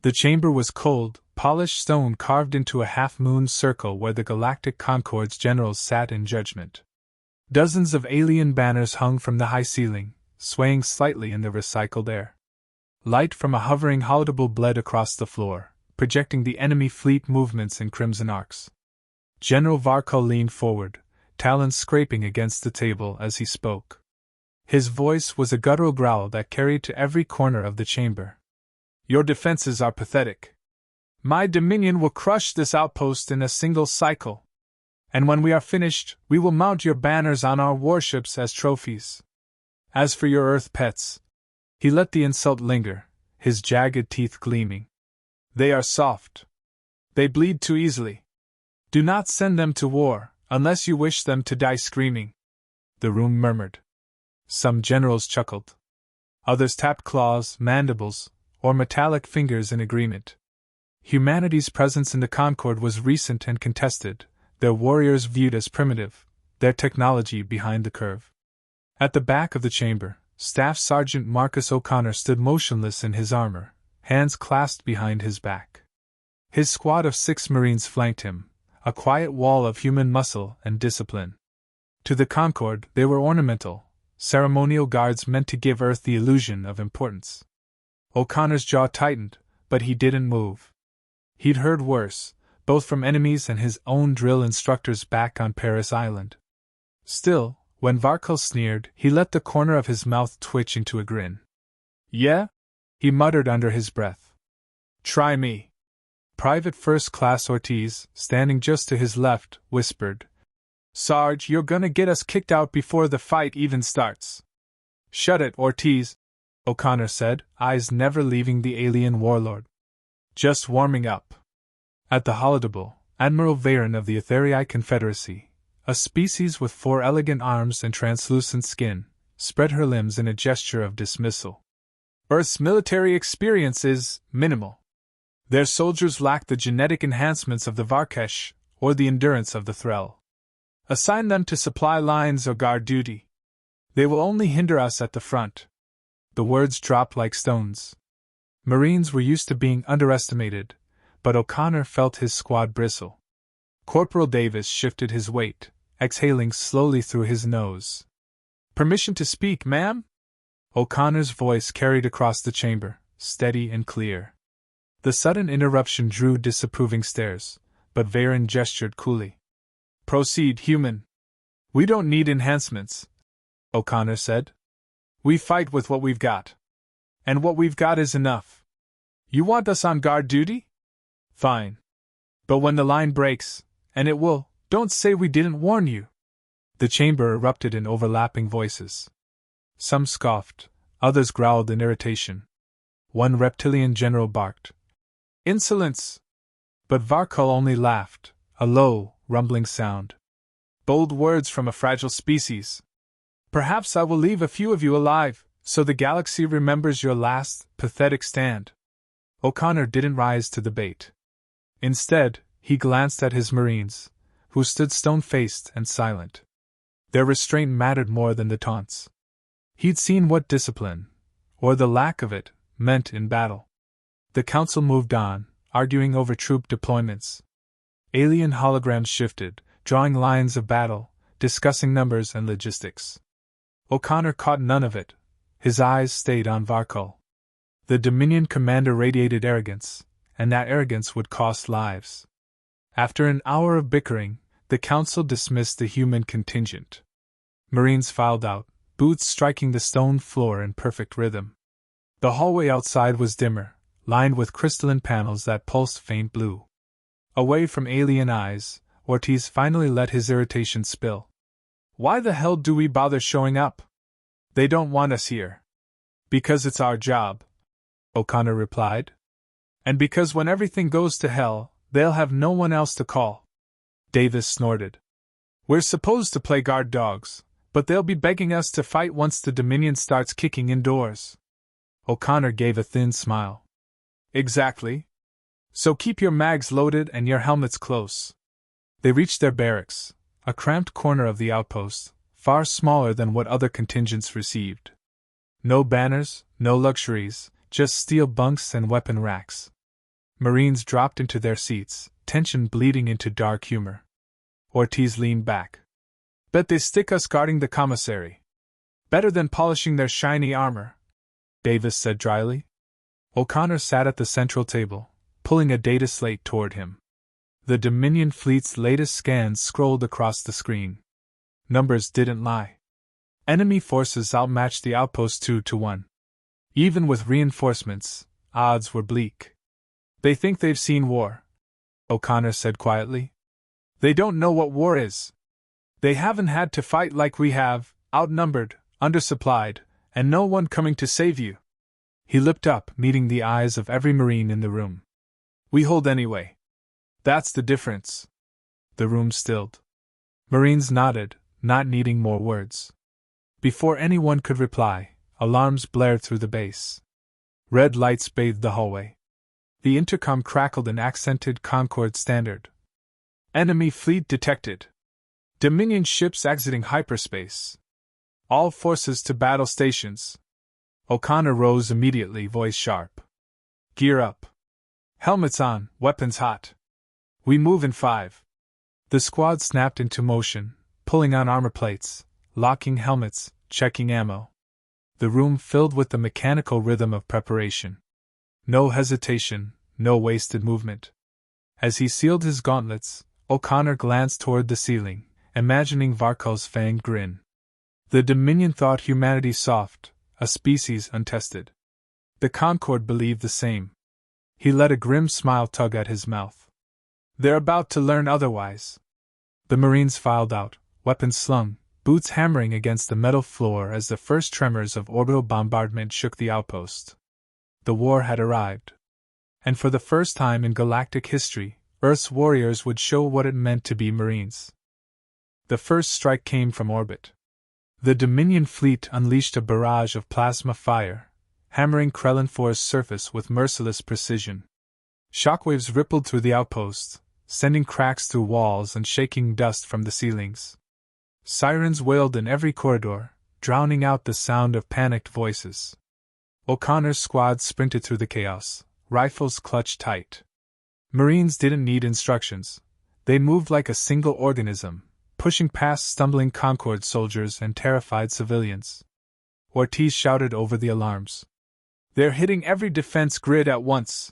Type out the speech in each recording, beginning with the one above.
The chamber was cold, polished stone carved into a half-moon circle where the Galactic Concord's generals sat in judgment. Dozens of alien banners hung from the high ceiling, swaying slightly in the recycled air. Light from a hovering holodeble bled across the floor, projecting the enemy fleet movements in crimson arcs. General Varkol leaned forward, talons scraping against the table as he spoke. His voice was a guttural growl that carried to every corner of the chamber. Your defenses are pathetic. My dominion will crush this outpost in a single cycle. And when we are finished, we will mount your banners on our warships as trophies. As for your Earth pets, he let the insult linger, his jagged teeth gleaming. They are soft. They bleed too easily. Do not send them to war, unless you wish them to die screaming. The room murmured. Some generals chuckled. Others tapped claws, mandibles, or metallic fingers in agreement. Humanity's presence in the Concord was recent and contested, their warriors viewed as primitive, their technology behind the curve. At the back of the chamber, Staff Sergeant Marcus O'Connor stood motionless in his armor, hands clasped behind his back. His squad of 6 Marines flanked him, a quiet wall of human muscle and discipline. To the Concord, they were ornamental, ceremonial guards meant to give Earth the illusion of importance. O'Connor's jaw tightened, but he didn't move. He'd heard worse, both from enemies and his own drill instructors back on Paris Island. Still, when Varkol sneered, he let the corner of his mouth twitch into a grin. Yeah? He muttered under his breath. Try me. Private First Class Ortiz, standing just to his left, whispered. Sarge, you're gonna get us kicked out before the fight even starts. Shut it, Ortiz, O'Connor said, eyes never leaving the alien warlord. Just warming up. At the holodeble, Admiral Veyron of the Etherii Confederacy, a species with 4 elegant arms and translucent skin, spread her limbs in a gesture of dismissal. Earth's military experience is minimal. Their soldiers lack the genetic enhancements of the Varkesh or the endurance of the Threll. Assign them to supply lines or guard duty. They will only hinder us at the front. The words dropped like stones. Marines were used to being underestimated, but O'Connor felt his squad bristle. Corporal Davis shifted his weight, exhaling slowly through his nose. Permission to speak, ma'am? O'Connor's voice carried across the chamber, steady and clear. The sudden interruption drew disapproving stares, but Veyron gestured coolly. Proceed, human. We don't need enhancements, O'Connor said. We fight with what we've got. And what we've got is enough. You want us on guard duty? Fine. But when the line breaks, and it will, don't say we didn't warn you. The chamber erupted in overlapping voices. Some scoffed, others growled in irritation. One reptilian general barked. Insolence! But Varkol only laughed, a low, rumbling sound. Bold words from a fragile species. Perhaps I will leave a few of you alive, so the galaxy remembers your last, pathetic stand. O'Connor didn't rise to the bait. Instead, he glanced at his Marines, who stood stone-faced and silent. Their restraint mattered more than the taunts. He'd seen what discipline, or the lack of it, meant in battle. The council moved on, arguing over troop deployments. Alien holograms shifted, drawing lines of battle, discussing numbers and logistics. O'Connor caught none of it. His eyes stayed on Varkol. The Dominion commander radiated arrogance, and that arrogance would cost lives. After an hour of bickering, the council dismissed the human contingent. Marines filed out, boots striking the stone floor in perfect rhythm. The hallway outside was dimmer, lined with crystalline panels that pulsed faint blue. Away from alien eyes, Ortiz finally let his irritation spill. Why the hell do we bother showing up? They don't want us here. Because it's our job, O'Connor replied. And because when everything goes to hell, they'll have no one else to call. Davis snorted. We're supposed to play guard dogs, but they'll be begging us to fight once the Dominion starts kicking indoors. O'Connor gave a thin smile. Exactly. So keep your mags loaded and your helmets close. They reached their barracks, a cramped corner of the outpost, far smaller than what other contingents received. No banners, no luxuries, just steel bunks and weapon racks. Marines dropped into their seats, tension bleeding into dark humor. Ortiz leaned back. Bet they stick us guarding the commissary. Better than polishing their shiny armor, Davis said dryly. O'Connor sat at the central table, pulling a data slate toward him. The Dominion fleet's latest scans scrolled across the screen. Numbers didn't lie. Enemy forces outmatched the outpost 2-1. Even with reinforcements, odds were bleak. They think they've seen war, O'Connor said quietly. They don't know what war is. They haven't had to fight like we have, outnumbered, undersupplied, and no one coming to save you. He looked up, meeting the eyes of every Marine in the room. We hold anyway. That's the difference. The room stilled. Marines nodded, not needing more words. Before anyone could reply, alarms blared through the base. Red lights bathed the hallway. The intercom crackled an accented Concorde standard. Enemy fleet detected. Dominion ships exiting hyperspace. All forces to battle stations. O'Connor rose immediately, voice sharp. Gear up. Helmets on, weapons hot. We move in 5. The squad snapped into motion, pulling on armor plates, locking helmets, checking ammo. The room filled with the mechanical rhythm of preparation. No hesitation, no wasted movement. As he sealed his gauntlets, O'Connor glanced toward the ceiling, imagining Varko's fanged grin. The Dominion thought humanity soft, a species untested. The Concorde believed the same. He let a grim smile tug at his mouth. They're about to learn otherwise. The Marines filed out, weapons slung, boots hammering against the metal floor as the first tremors of orbital bombardment shook the outpost. The war had arrived. And for the first time in galactic history, Earth's warriors would show what it meant to be Marines. The first strike came from orbit. The Dominion fleet unleashed a barrage of plasma fire, hammering Krellin 4's surface with merciless precision. Shockwaves rippled through the outpost, sending cracks through walls and shaking dust from the ceilings. Sirens wailed in every corridor, drowning out the sound of panicked voices. O'Connor's squad sprinted through the chaos, rifles clutched tight. Marines didn't need instructions. They moved like a single organism, pushing past stumbling Concorde soldiers and terrified civilians. Ortiz shouted over the alarms. They're hitting every defense grid at once.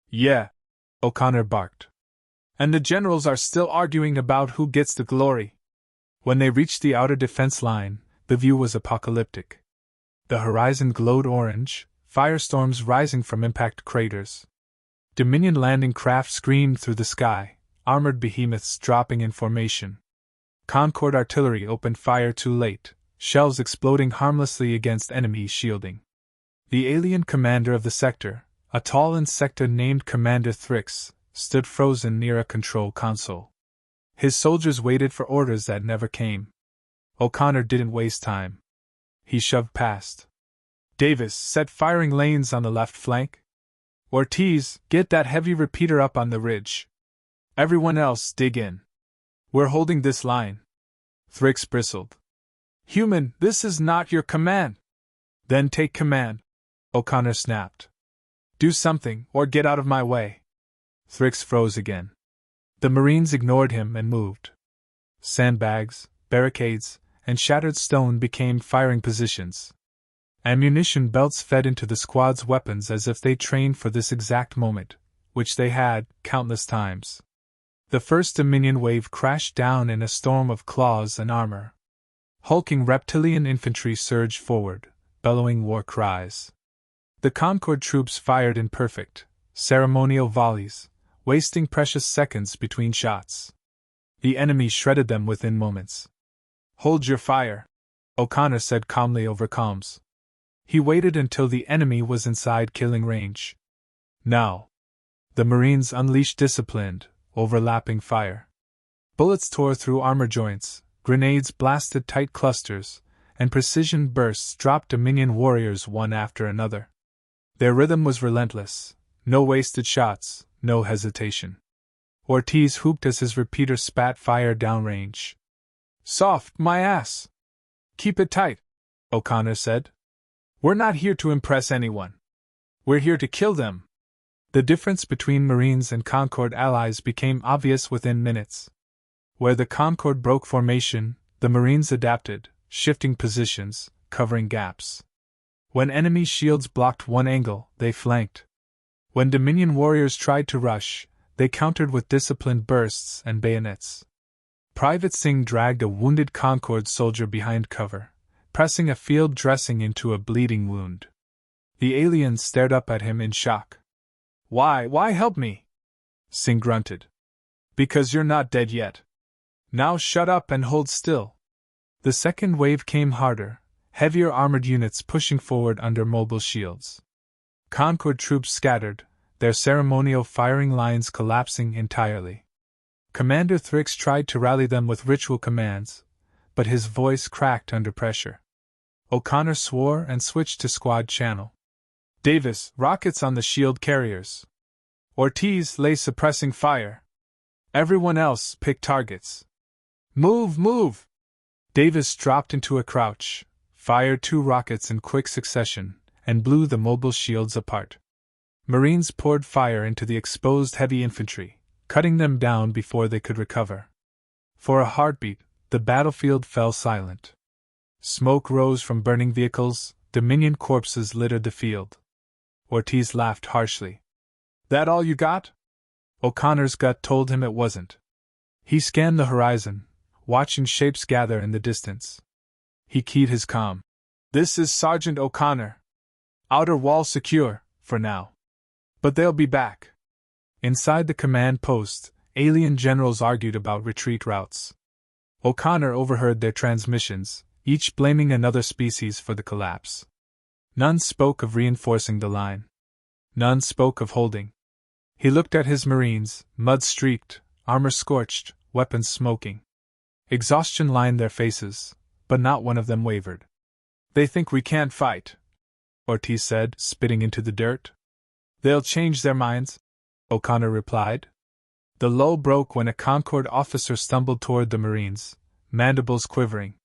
Yeah, O'Connor barked. And the generals are still arguing about who gets the glory. When they reached the outer defense line, the view was apocalyptic. The horizon glowed orange, firestorms rising from impact craters. Dominion landing craft screamed through the sky, armored behemoths dropping in formation. Concorde artillery opened fire too late, shells exploding harmlessly against enemy shielding. The alien commander of the sector, a tall insecta named Commander Thrix, stood frozen near a control console. His soldiers waited for orders that never came. O'Connor didn't waste time. He shoved past. Davis, set firing lanes on the left flank. Ortiz, get that heavy repeater up on the ridge. Everyone else, dig in. We're holding this line. Thrix bristled. Human, this is not your command. Then take command, O'Connor snapped. Do something, or get out of my way. Thrix froze again. The Marines ignored him and moved. Sandbags, barricades, and shattered stone became firing positions. Ammunition belts fed into the squad's weapons as if they trained for this exact moment, which they had, countless times. The first Dominion wave crashed down in a storm of claws and armor. Hulking reptilian infantry surged forward, bellowing war cries. The Concorde troops fired in perfect, ceremonial volleys, wasting precious seconds between shots. The enemy shredded them within moments. Hold your fire, O'Connor said calmly over comms. He waited until the enemy was inside killing range. Now. The Marines unleashed disciplined, overlapping fire. Bullets tore through armor joints, grenades blasted tight clusters, and precision bursts dropped Dominion warriors one after another. Their rhythm was relentless, no wasted shots, no hesitation. Ortiz whooped as his repeater spat fire downrange. Soft, my ass! Keep it tight, O'Connor said. We're not here to impress anyone. We're here to kill them. The difference between Marines and Concord allies became obvious within minutes. Where the Concord broke formation, the Marines adapted, shifting positions, covering gaps. When enemy shields blocked one angle, they flanked. When Dominion warriors tried to rush, they countered with disciplined bursts and bayonets. Private Singh dragged a wounded Concord soldier behind cover, pressing a field dressing into a bleeding wound. The aliens stared up at him in shock. Why help me?" Singh grunted. "Because you're not dead yet. Now shut up and hold still." The second wave came harder, heavier armored units pushing forward under mobile shields. Concord troops scattered, their ceremonial firing lines collapsing entirely. Commander Thrix tried to rally them with ritual commands, but his voice cracked under pressure. O'Connor swore and switched to squad channel. "Davis, rockets on the shield carriers. Ortiz, lay suppressing fire. Everyone else, pick targets. Move! Davis dropped into a crouch, fired 2 rockets in quick succession, and blew the mobile shields apart. Marines poured fire into the exposed heavy infantry, cutting them down before they could recover. For a heartbeat, the battlefield fell silent. Smoke rose from burning vehicles, Dominion corpses littered the field. Ortiz laughed harshly. "That all you got?" O'Connor's gut told him it wasn't. He scanned the horizon, watching shapes gather in the distance. He keyed his comm. "This is Sergeant O'Connor. Outer wall secure, for now. But they'll be back." Inside the command post, alien generals argued about retreat routes. O'Connor overheard their transmissions, each blaming another species for the collapse. None spoke of reinforcing the line. None spoke of holding. He looked at his Marines, mud-streaked, armor-scorched, weapons smoking. Exhaustion lined their faces, but not one of them wavered. "They think we can't fight," Ortiz said, spitting into the dirt. "They'll change their minds," O'Connor replied. The lull broke when a Concord officer stumbled toward the Marines, mandibles quivering.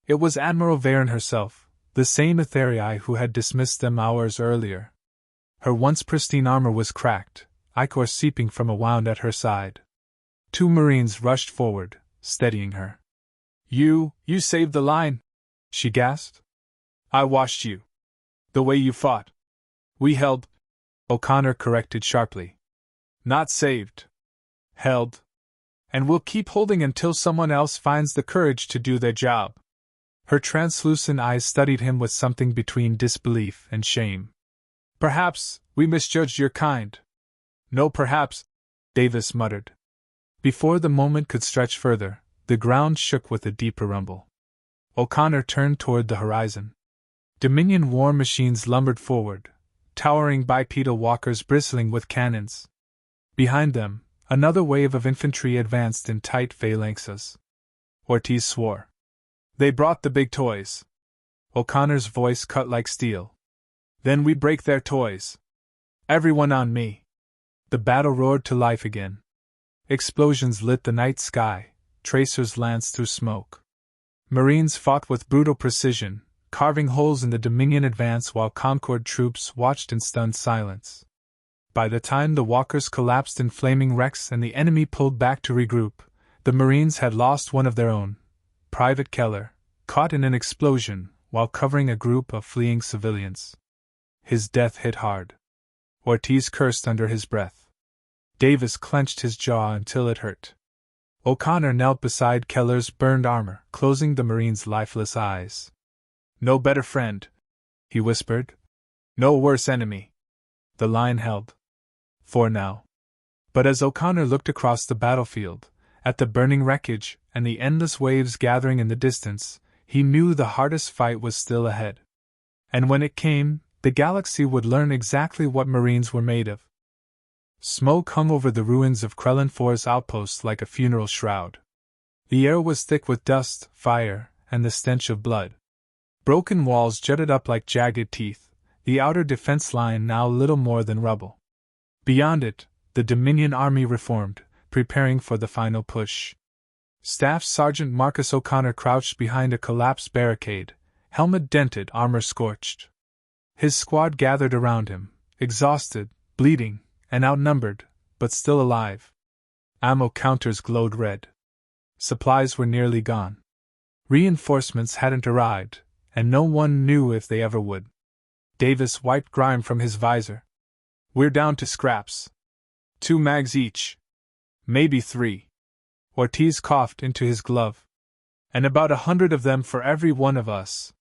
It was Admiral Varen herself, the same Etherii who had dismissed them hours earlier. Her once pristine armor was cracked, ichor seeping from a wound at her side. 2 Marines rushed forward, steadying her. You saved the line," she gasped. "I watched you. The way you fought. We held," O'Connor corrected sharply. "Not saved. Held. And we'll keep holding until someone else finds the courage to do their job." Her translucent eyes studied him with something between disbelief and shame. "Perhaps we misjudged your kind." "No, perhaps," Davis muttered. Before the moment could stretch further, the ground shook with a deeper rumble. O'Connor turned toward the horizon. Dominion war machines lumbered forward, towering bipedal walkers bristling with cannons. Behind them, another wave of infantry advanced in tight phalanxes. Ortiz swore. "They brought the big toys." O'Connor's voice cut like steel. "Then we break their toys. Everyone on me." The battle roared to life again. Explosions lit the night sky, tracers lanced through smoke. Marines fought with brutal precision, carving holes in the Dominion advance while Concord troops watched in stunned silence. By the time the walkers collapsed in flaming wrecks and the enemy pulled back to regroup, the Marines had lost one of their own, Private Keller, caught in an explosion while covering a group of fleeing civilians. His death hit hard. Ortiz cursed under his breath. Davis clenched his jaw until it hurt. O'Connor knelt beside Keller's burned armor, closing the Marine's lifeless eyes. "No better friend," he whispered. "No worse enemy." The line held. For now. But as O'Connor looked across the battlefield, at the burning wreckage and the endless waves gathering in the distance, he knew the hardest fight was still ahead. And when it came, the galaxy would learn exactly what Marines were made of. Smoke hung over the ruins of Krellin 4's outpost like a funeral shroud. The air was thick with dust, fire, and the stench of blood. Broken walls jutted up like jagged teeth, the outer defense line now little more than rubble. Beyond it, the Dominion army reformed, preparing for the final push. Staff Sergeant Marcus O'Connor crouched behind a collapsed barricade, helmet dented, armor scorched. His squad gathered around him, exhausted, bleeding, and outnumbered, but still alive. Ammo counters glowed red. Supplies were nearly gone. Reinforcements hadn't arrived, and no one knew if they ever would. Davis wiped grime from his visor. "We're down to scraps. 2 mags each. Maybe 3. Ortiz coughed into his glove. "And about 100 of them for every one of us."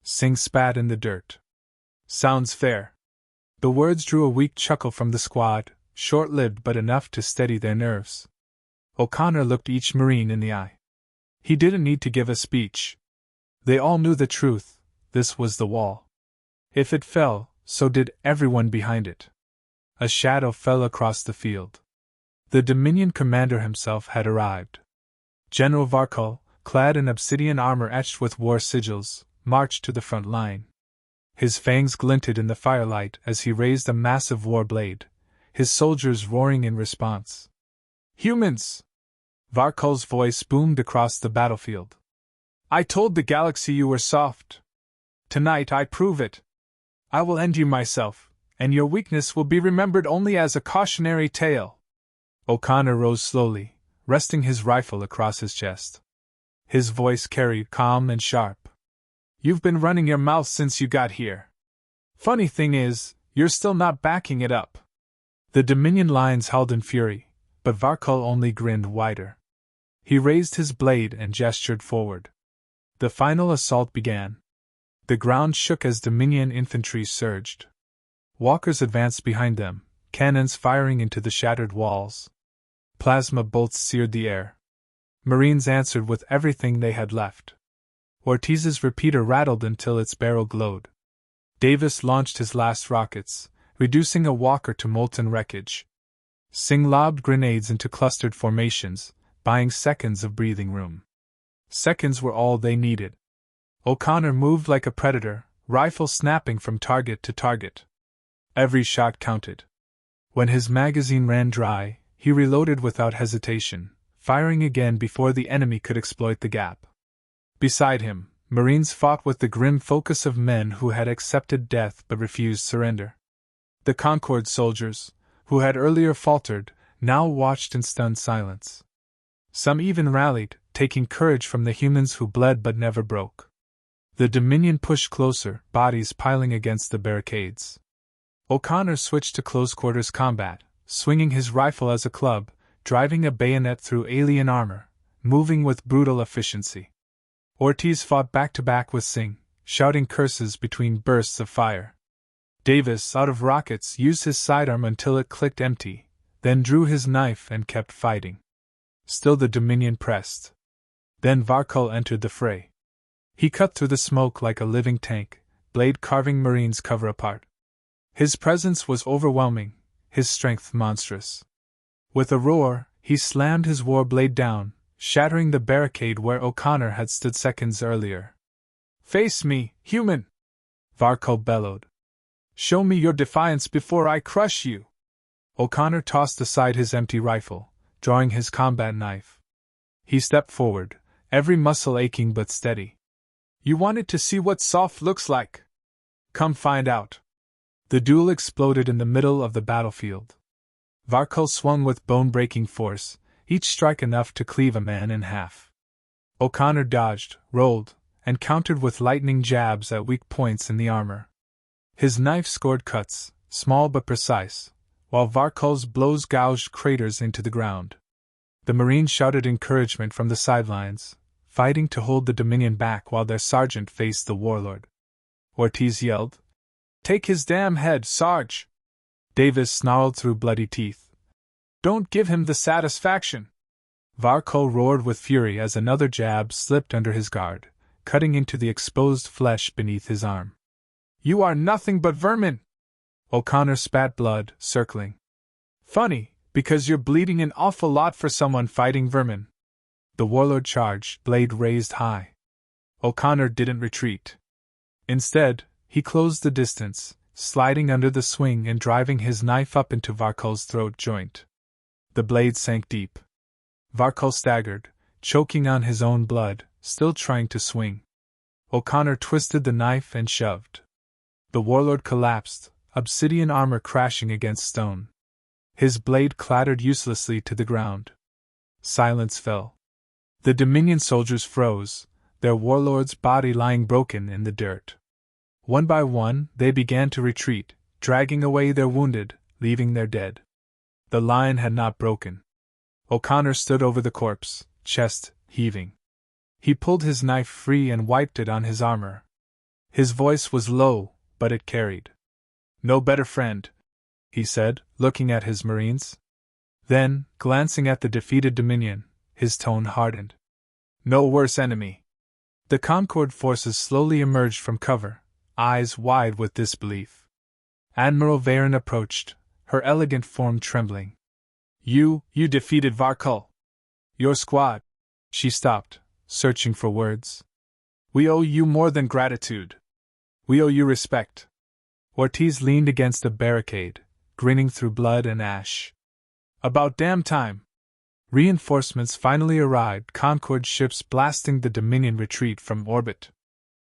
Singh spat in the dirt. "Sounds fair." The words drew a weak chuckle from the squad, short-lived but enough to steady their nerves. O'Connor looked each Marine in the eye. He didn't need to give a speech. They all knew the truth: this was the wall. If it fell, so did everyone behind it. A shadow fell across the field. The Dominion commander himself had arrived. General Varkol, clad in obsidian armor etched with war sigils, marched to the front line. His fangs glinted in the firelight as he raised a massive war blade, his soldiers roaring in response. "Humans!" Varkol's voice boomed across the battlefield. "I told the galaxy you were soft. Tonight I prove it. I will end you myself, and your weakness will be remembered only as a cautionary tale." O'Connor rose slowly, resting his rifle across his chest. His voice carried calm and sharp. "You've been running your mouth since you got here. Funny thing is, you're still not backing it up." The Dominion lines howled in fury, but Varkol only grinned wider. He raised his blade and gestured forward. The final assault began. The ground shook as Dominion infantry surged. Walkers advanced behind them, cannons firing into the shattered walls. Plasma bolts seared the air. Marines answered with everything they had left. Ortiz's repeater rattled until its barrel glowed. Davis launched his last rockets, reducing a walker to molten wreckage. Singh lobbed grenades into clustered formations, buying seconds of breathing room. Seconds were all they needed. O'Connor moved like a predator, rifle snapping from target to target. Every shot counted. When his magazine ran dry, he reloaded without hesitation, firing again before the enemy could exploit the gap. Beside him, Marines fought with the grim focus of men who had accepted death but refused surrender. The Concord soldiers, who had earlier faltered, now watched in stunned silence. Some even rallied, taking courage from the humans who bled but never broke. The Dominion pushed closer, bodies piling against the barricades. O'Connor switched to close-quarters combat, swinging his rifle as a club, driving a bayonet through alien armor, moving with brutal efficiency. Ortiz fought back-to-back with Singh, shouting curses between bursts of fire. Davis, out of rockets, used his sidearm until it clicked empty, then drew his knife and kept fighting. Still the Dominion pressed. Then Varkol entered the fray. He cut through the smoke like a living tank, blade carving Marines cover apart. His presence was overwhelming, his strength monstrous. With a roar, he slammed his war blade down, shattering the barricade where O'Connor had stood seconds earlier. "Face me, human!" Varkol bellowed. "Show me your defiance before I crush you!" O'Connor tossed aside his empty rifle, drawing his combat knife. He stepped forward, every muscle aching but steady. "You wanted to see what soft looks like? Come find out." The duel exploded in the middle of the battlefield. Varkol swung with bone-breaking force, each strike enough to cleave a man in half. O'Connor dodged, rolled, and countered with lightning jabs at weak points in the armor. His knife scored cuts, small but precise, while Varkol's blows gouged craters into the ground. The Marines shouted encouragement from the sidelines, fighting to hold the Dominion back while their sergeant faced the warlord. Ortiz yelled, "Take his damn head, Sarge!" Davis snarled through bloody teeth. "Don't give him the satisfaction!" Varkol roared with fury as another jab slipped under his guard, cutting into the exposed flesh beneath his arm. "You are nothing but vermin!" O'Connor spat blood, circling. "Funny, because you're bleeding an awful lot for someone fighting vermin." The warlord charged, blade raised high. O'Connor didn't retreat. Instead, he closed the distance, sliding under the swing and driving his knife up into Varkol's throat joint. The blade sank deep. Varkol staggered, choking on his own blood, still trying to swing. O'Connor twisted the knife and shoved. The warlord collapsed, obsidian armor crashing against stone. His blade clattered uselessly to the ground. Silence fell. The Dominion soldiers froze, their warlord's body lying broken in the dirt. One by one, they began to retreat, dragging away their wounded, leaving their dead. The line had not broken. O'Connor stood over the corpse, chest heaving. He pulled his knife free and wiped it on his armor. His voice was low, but it carried. "No better friend," he said, looking at his Marines. Then, glancing at the defeated Dominion, his tone hardened. "No worse enemy." The Concord forces slowly emerged from cover, eyes wide with disbelief. Admiral Varen approached, her elegant form trembling. You defeated Varkul. Your squad." She stopped, searching for words. "We owe you more than gratitude. We owe you respect." Ortiz leaned against a barricade, grinning through blood and ash. "About damn time." Reinforcements finally arrived, Concord ships blasting the Dominion retreat from orbit.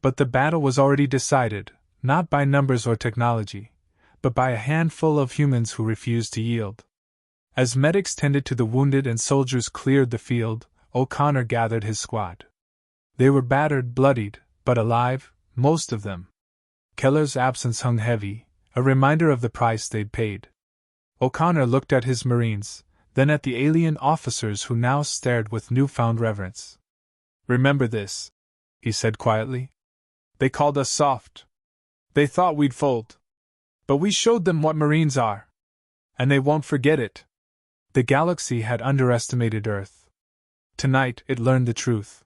But the battle was already decided, not by numbers or technology, but by a handful of humans who refused to yield. As medics tended to the wounded and soldiers cleared the field, O'Connor gathered his squad. They were battered, bloodied, but alive, most of them. Keller's absence hung heavy, a reminder of the price they'd paid. O'Connor looked at his Marines, then at the alien officers who now stared with newfound reverence. "Remember this," he said quietly. "They called us soft. They thought we'd fold. But we showed them what Marines are. And they won't forget it." The galaxy had underestimated Earth. Tonight it learned the truth.